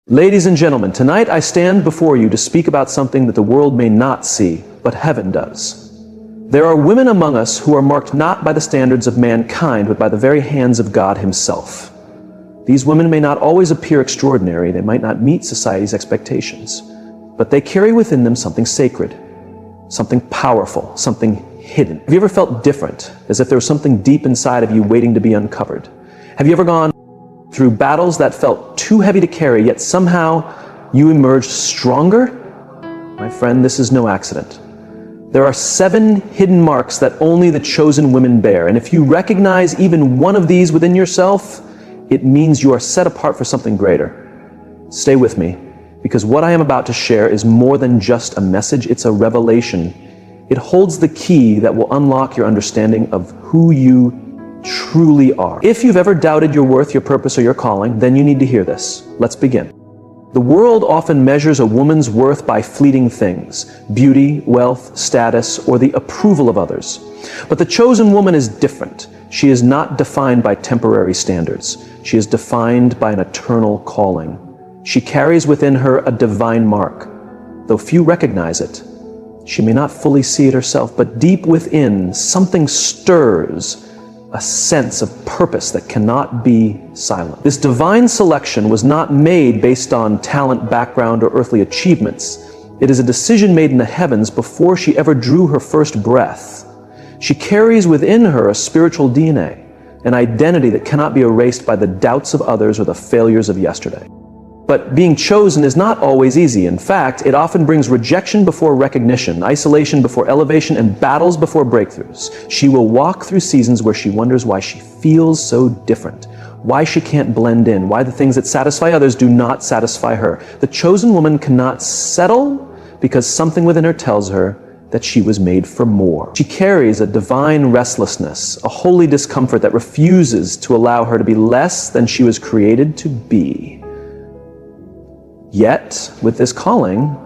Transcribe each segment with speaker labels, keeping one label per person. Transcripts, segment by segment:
Speaker 1: Ladies and gentlemen, tonight I stand before you to speak about something that the world may not see, but heaven does. There are women among us who are marked not by the standards of mankind, but by the very hands of God Himself. These women may not always appear extraordinary, they might not meet society's expectations, but they carry within them something sacred, something powerful, something hidden. Have you ever felt different, as if there was something deep inside of you waiting to be uncovered? Have you ever gone through battles that felt too heavy to carry, yet somehow you emerged stronger? My friend, this is no accident. There are 7 hidden marks that only the chosen women bear, and if you recognize even one of these within yourself, it means you are set apart for something greater. Stay with me, because what I am about to share is more than just a message, it's a revelation. It holds the key that will unlock your understanding of who you truly are. If you've ever doubted your worth, your purpose, or your calling, then you need to hear this. Let's begin. The world often measures a woman's worth by fleeting things: beauty, wealth, status, or the approval of others. But the chosen woman is different. She is not defined by temporary standards. She is defined by an eternal calling. She carries within her a divine mark. Though few recognize it, she may not fully see it herself, but deep within, something stirs, a sense of purpose that cannot be silent. This divine selection was not made based on talent, background, or earthly achievements. It is a decision made in the heavens before she ever drew her first breath. She carries within her a spiritual DNA, an identity that cannot be erased by the doubts of others or the failures of yesterday. But being chosen is not always easy. In fact, it often brings rejection before recognition, isolation before elevation, and battles before breakthroughs. She will walk through seasons where she wonders why she feels so different, why she can't blend in, why the things that satisfy others do not satisfy her. The chosen woman cannot settle because something within her tells her that she was made for more. She carries a divine restlessness, a holy discomfort that refuses to allow her to be less than she was created to be. Yet, with this calling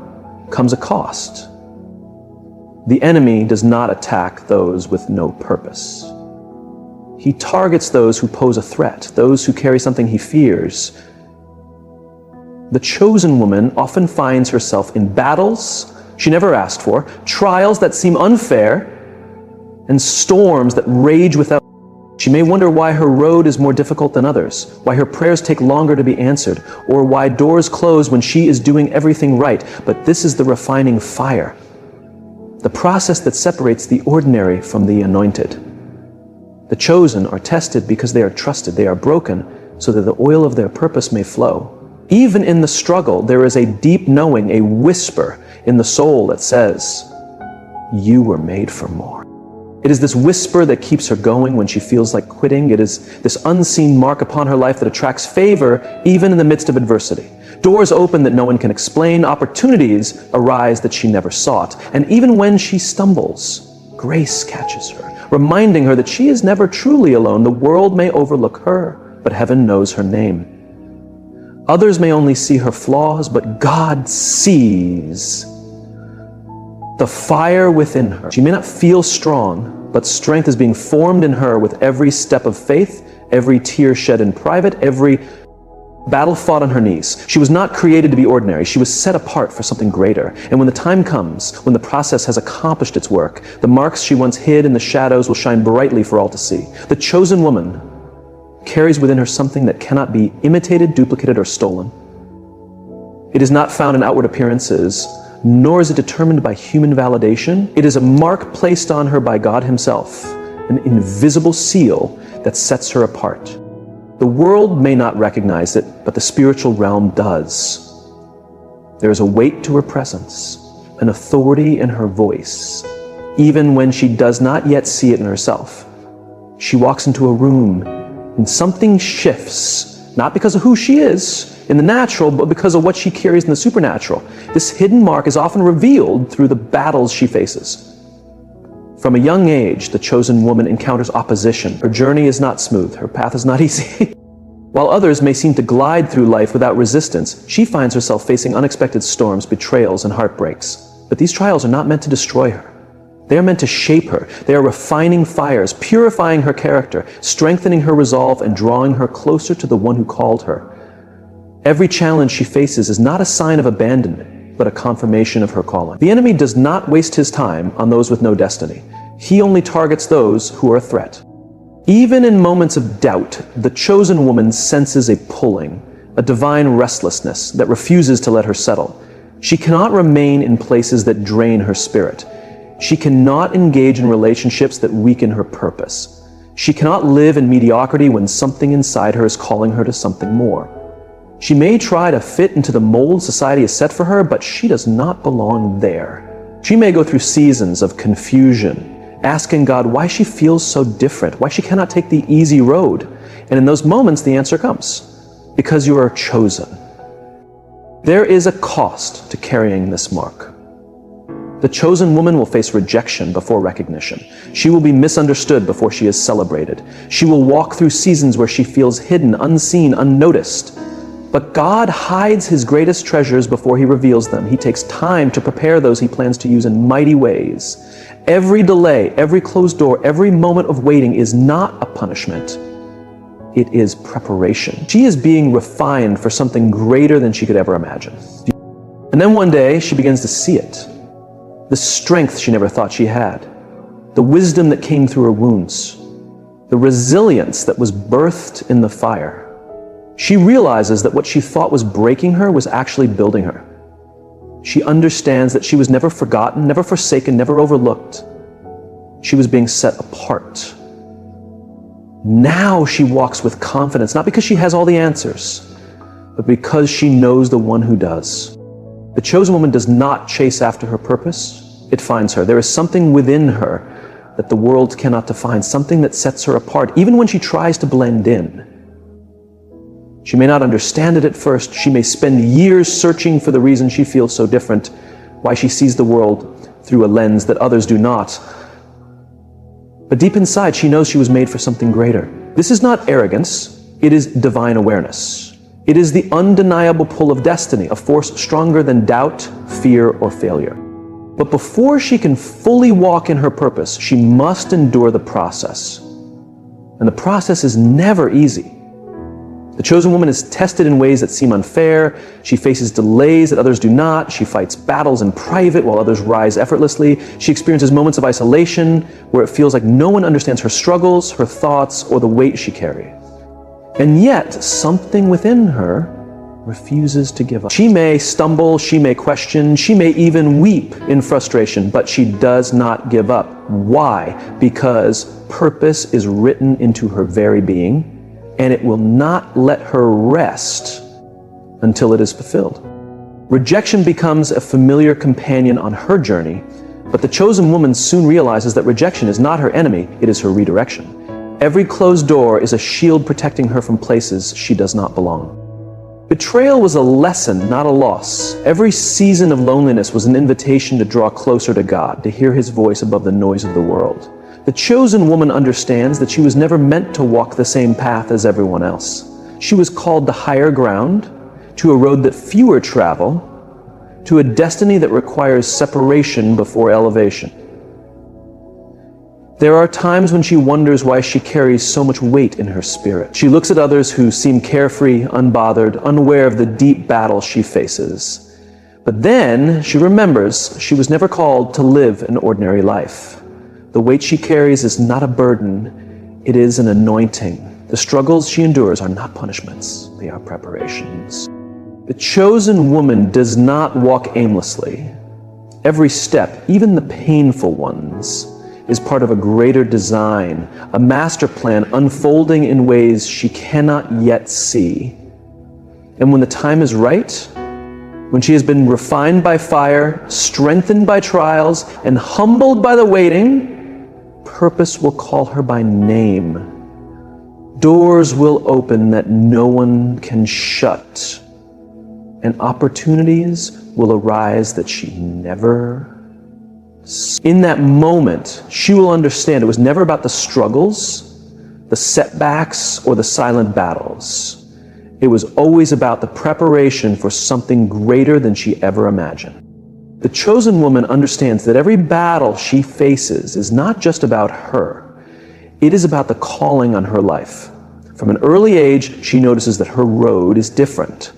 Speaker 1: comes a cost. The enemy does not attack those with no purpose. He targets those who pose a threat, those who carry something he fears. The chosen woman often finds herself in battles she never asked for, trials that seem unfair, and storms that rage without. She may wonder why her road is more difficult than others, why her prayers take longer to be answered, or why doors close when she is doing everything right. But this is the refining fire, the process that separates the ordinary from the anointed. The chosen are tested because they are trusted. They are broken so that the oil of their purpose may flow. Even in the struggle, there is a deep knowing, a whisper in the soul that says, "You were made for more." It is this whisper that keeps her going when she feels like quitting. It is this unseen mark upon her life that attracts favor even in the midst of adversity. Doors open that no one can explain, opportunities arise that she never sought. And even when she stumbles, grace catches her, reminding her that she is never truly alone. The world may overlook her, but heaven knows her name. Others may only see her flaws, but God sees the fire within her. She may not feel strong, but strength is being formed in her with every step of faith, every tear shed in private, every battle fought on her knees. She was not created to be ordinary. She was set apart for something greater. And when the time comes, when the process has accomplished its work, the marks she once hid in the shadows will shine brightly for all to see. The chosen woman carries within her something that cannot be imitated, duplicated, or stolen. It is not found in outward appearances, nor is it determined by human validation. It is a mark placed on her by God Himself, an invisible seal that sets her apart. The world may not recognize it, but the spiritual realm does. There is a weight to her presence, an authority in her voice, even when she does not yet see it in herself. She walks into a room and something shifts, not because of who she is in the natural, but because of what she carries in the supernatural. This hidden mark is often revealed through the battles she faces. From a young age, the chosen woman encounters opposition. Her journey is not smooth. Her path is not easy. While others may seem to glide through life without resistance, she finds herself facing unexpected storms, betrayals, and heartbreaks. But these trials are not meant to destroy her. They are meant to shape her. They are refining fires, purifying her character, strengthening her resolve, and drawing her closer to the one who called her. Every challenge she faces is not a sign of abandonment, but a confirmation of her calling. The enemy does not waste his time on those with no destiny. He only targets those who are a threat. Even in moments of doubt, the chosen woman senses a pulling, a divine restlessness that refuses to let her settle. She cannot remain in places that drain her spirit. She cannot engage in relationships that weaken her purpose. She cannot live in mediocrity when something inside her is calling her to something more. She may try to fit into the mold society has set for her, but she does not belong there. She may go through seasons of confusion, asking God why she feels so different, why she cannot take the easy road. And in those moments, the answer comes: because you are chosen. There is a cost to carrying this mark. The chosen woman will face rejection before recognition. She will be misunderstood before she is celebrated. She will walk through seasons where she feels hidden, unseen, unnoticed. But God hides his greatest treasures before he reveals them. He takes time to prepare those he plans to use in mighty ways. Every delay, every closed door, every moment of waiting is not a punishment. It is preparation. She is being refined for something greater than she could ever imagine. And then one day she begins to see it. The strength she never thought she had. The wisdom that came through her wounds. The resilience that was birthed in the fire. She realizes that what she thought was breaking her was actually building her. She understands that she was never forgotten, never forsaken, never overlooked. She was being set apart. Now she walks with confidence, not because she has all the answers, but because she knows the one who does. The chosen woman does not chase after her purpose, it finds her. There is something within her that the world cannot define, something that sets her apart, even when she tries to blend in. She may not understand it at first. She may spend years searching for the reason she feels so different, why she sees the world through a lens that others do not. But deep inside, she knows she was made for something greater. This is not arrogance, it is divine awareness. It is the undeniable pull of destiny, a force stronger than doubt, fear, or failure. But before she can fully walk in her purpose, she must endure the process. And the process is never easy. The chosen woman is tested in ways that seem unfair. She faces delays that others do not. She fights battles in private while others rise effortlessly. She experiences moments of isolation where it feels like no one understands her struggles, her thoughts, or the weight she carries. And yet, something within her refuses to give up. She may stumble, she may question, she may even weep in frustration, but she does not give up. Why? Because purpose is written into her very being, and it will not let her rest until it is fulfilled. Rejection becomes a familiar companion on her journey, but the chosen woman soon realizes that rejection is not her enemy, it is her redirection. Every closed door is a shield protecting her from places she does not belong. Betrayal was a lesson, not a loss. Every season of loneliness was an invitation to draw closer to God, to hear his voice above the noise of the world. The chosen woman understands that she was never meant to walk the same path as everyone else. She was called to higher ground, to a road that fewer travel, to a destiny that requires separation before elevation. There are times when she wonders why she carries so much weight in her spirit. She looks at others who seem carefree, unbothered, unaware of the deep battle she faces. But then she remembers she was never called to live an ordinary life. The weight she carries is not a burden, it is an anointing. The struggles she endures are not punishments, they are preparations. The chosen woman does not walk aimlessly. Every step, even the painful ones, is part of a greater design, a master plan unfolding in ways she cannot yet see. And when the time is right, when she has been refined by fire, strengthened by trials, and humbled by the waiting, purpose will call her by name. Doors will open that no one can shut, and opportunities will arise that she never saw. In that moment, she will understand it was never about the struggles, the setbacks, or the silent battles. It was always about the preparation for something greater than she ever imagined. The chosen woman understands that every battle she faces is not just about her. It is about the calling on her life. From an early age, she notices that her road is different.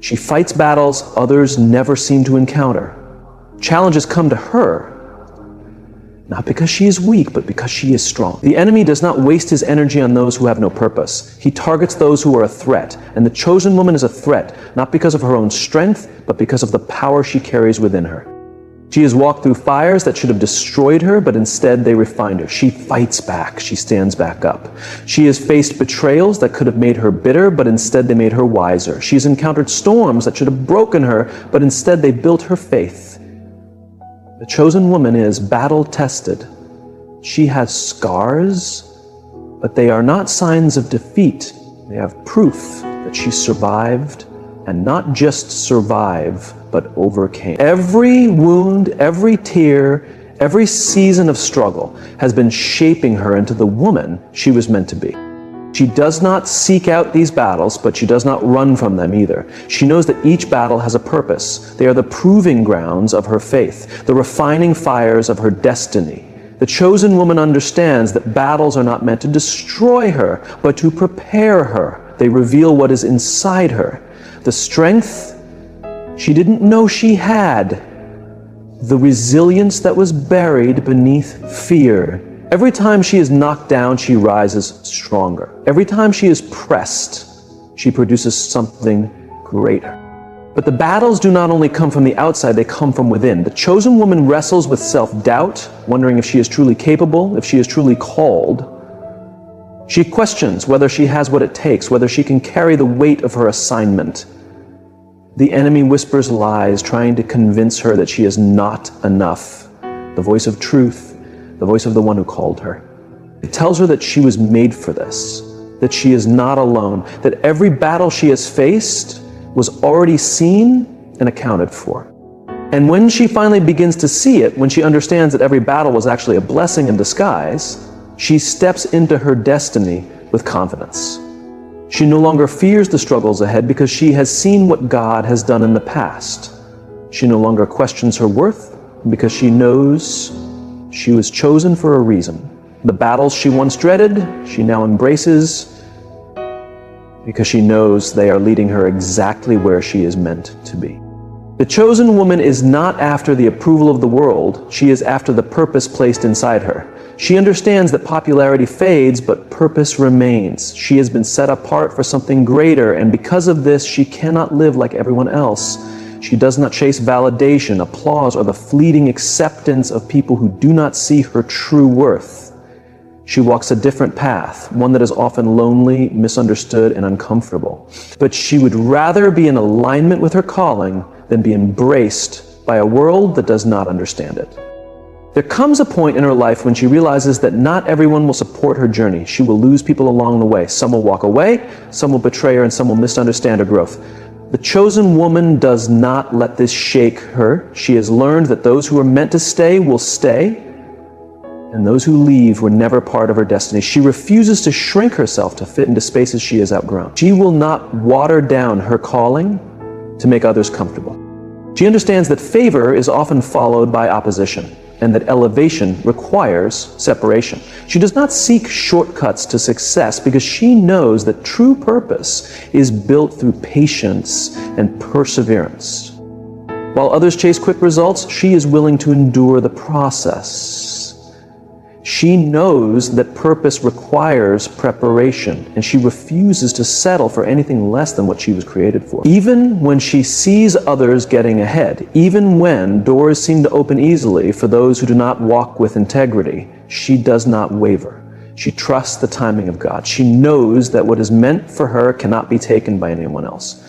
Speaker 1: She fights battles others never seem to encounter. Challenges come to her, not because she is weak, but because she is strong. The enemy does not waste his energy on those who have no purpose. He targets those who are a threat, and the chosen woman is a threat, not because of her own strength, but because of the power she carries within her. She has walked through fires that should have destroyed her, but instead they refined her. She fights back. She stands back up. She has faced betrayals that could have made her bitter, but instead they made her wiser. She's encountered storms that should have broken her, but instead they built her faith. The chosen woman is battle-tested. She has scars, but they are not signs of defeat. They have proof that she survived, and not just survive, but overcame. Every wound, every tear, every season of struggle has been shaping her into the woman she was meant to be. She does not seek out these battles, but she does not run from them either. She knows that each battle has a purpose. They are the proving grounds of her faith, the refining fires of her destiny. The chosen woman understands that battles are not meant to destroy her, but to prepare her. They reveal what is inside her. The strength she didn't know she had, the resilience that was buried beneath fear. Every time she is knocked down, she rises stronger. Every time she is pressed, she produces something greater. But the battles do not only come from the outside, they come from within. The chosen woman wrestles with self-doubt, wondering if she is truly capable, if she is truly called. She questions whether she has what it takes, whether she can carry the weight of her assignment. The enemy whispers lies, trying to convince her that she is not enough. The voice of truth, the voice of the one who called her. It tells her that she was made for this, that she is not alone, that every battle she has faced was already seen and accounted for. And when she finally begins to see it, when she understands that every battle was actually a blessing in disguise, she steps into her destiny with confidence. She no longer fears the struggles ahead because she has seen what God has done in the past. She no longer questions her worth because she knows she was chosen for a reason. The battles she once dreaded, she now embraces because she knows they are leading her exactly where she is meant to be. The chosen woman is not after the approval of the world, she is after the purpose placed inside her. She understands that popularity fades, but purpose remains. She has been set apart for something greater, and because of this, she cannot live like everyone else. She does not chase validation, applause, or the fleeting acceptance of people who do not see her true worth. She walks a different path, one that is often lonely, misunderstood, and uncomfortable. But she would rather be in alignment with her calling than be embraced by a world that does not understand it. There comes a point in her life when she realizes that not everyone will support her journey. She will lose people along the way. Some will walk away, some will betray her, and some will misunderstand her growth. The chosen woman does not let this shake her. She has learned that those who are meant to stay will stay, and those who leave were never part of her destiny. She refuses to shrink herself to fit into spaces she has outgrown. She will not water down her calling to make others comfortable. She understands that favor is often followed by opposition, and that elevation requires separation. She does not seek shortcuts to success because she knows that true purpose is built through patience and perseverance. While others chase quick results, she is willing to endure the process. She knows that purpose requires preparation, and she refuses to settle for anything less than what she was created for. Even when she sees others getting ahead, even when doors seem to open easily for those who do not walk with integrity, she does not waver. She trusts the timing of God. She knows that what is meant for her cannot be taken by anyone else.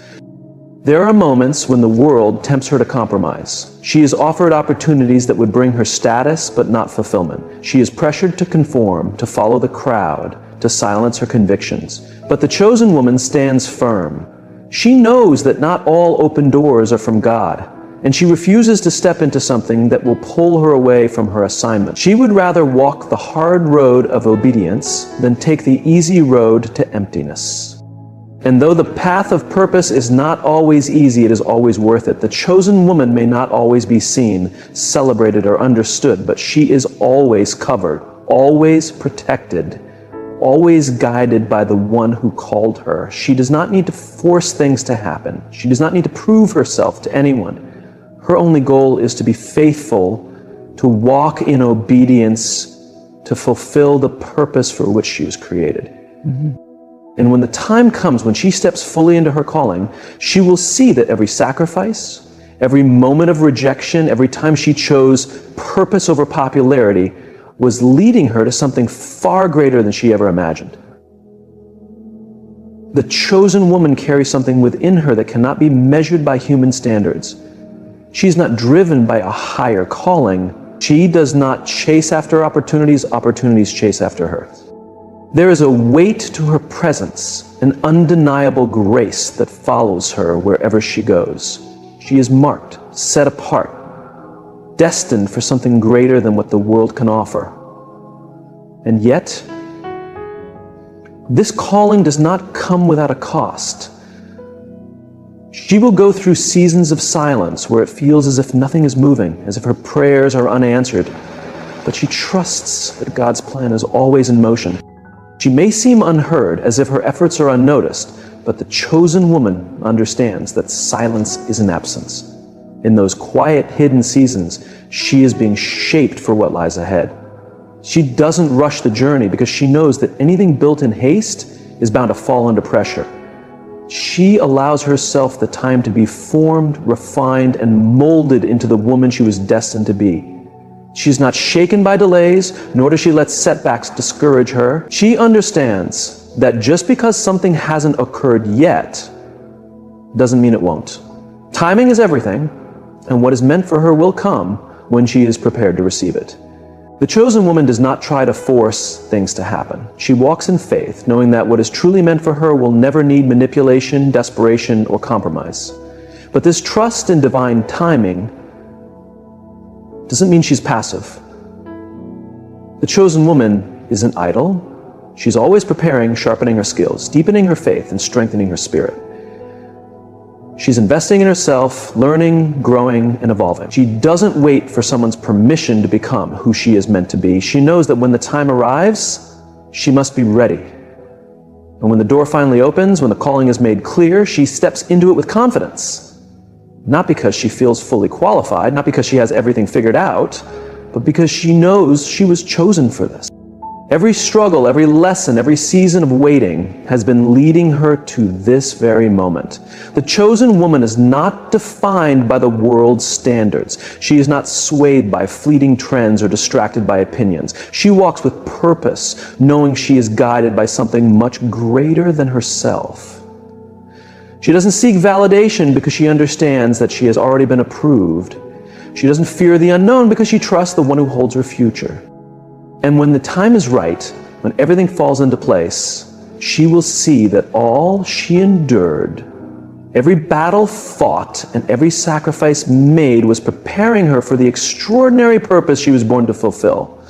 Speaker 1: There are moments when the world tempts her to compromise. She is offered opportunities that would bring her status but not fulfillment. She is pressured to conform, to follow the crowd, to silence her convictions. But the chosen woman stands firm. She knows that not all open doors are from God, and she refuses to step into something that will pull her away from her assignment. She would rather walk the hard road of obedience than take the easy road to emptiness. And though the path of purpose is not always easy, it is always worth it. The chosen woman may not always be seen, celebrated, or understood, but she is always covered, always protected, always guided by the one who called her. She does not need to force things to happen. She does not need to prove herself to anyone. Her only goal is to be faithful, to walk in obedience, to fulfill the purpose for which she was created. And when the time comes, when she steps fully into her calling, she will see that every sacrifice, every moment of rejection, every time she chose purpose over popularity, was leading her to something far greater than she ever imagined. The chosen woman carries something within her that cannot be measured by human standards. She's not driven by a higher calling. She does not chase after opportunities, opportunities chase after her. There is a weight to her presence, an undeniable grace that follows her wherever she goes. She is marked, set apart, destined for something greater than what the world can offer. And yet, this calling does not come without a cost. She will go through seasons of silence where it feels as if nothing is moving, as if her prayers are unanswered. But she trusts that God's plan is always in motion. She may seem unheard, as if her efforts are unnoticed, but the chosen woman understands that silence is an absence. In those quiet, hidden seasons, she is being shaped for what lies ahead. She doesn't rush the journey because she knows that anything built in haste is bound to fall under pressure. She allows herself the time to be formed, refined, and molded into the woman she was destined to be. She's not shaken by delays, nor does she let setbacks discourage her. She understands that just because something hasn't occurred yet doesn't mean it won't. Timing is everything, and what is meant for her will come when she is prepared to receive it. The chosen woman does not try to force things to happen. She walks in faith, knowing that what is truly meant for her will never need manipulation, desperation, or compromise. But this trust in divine timing doesn't mean she's passive. The chosen woman isn't idle. She's always preparing, sharpening her skills, deepening her faith, and strengthening her spirit. She's investing in herself, learning, growing, and evolving. She doesn't wait for someone's permission to become who she is meant to be. She knows that when the time arrives, she must be ready. And when the door finally opens, when the calling is made clear, she steps into it with confidence. Not because she feels fully qualified, not because she has everything figured out, but because she knows she was chosen for this. Every struggle, every lesson, every season of waiting has been leading her to this very moment. The chosen woman is not defined by the world's standards. She is not swayed by fleeting trends or distracted by opinions. She walks with purpose, knowing she is guided by something much greater than herself. She doesn't seek validation because she understands that she has already been approved. She doesn't fear the unknown because she trusts the one who holds her future. And when the time is right, when everything falls into place, she will see that all she endured, every battle fought, and every sacrifice made was preparing her for the extraordinary purpose she was born to fulfill.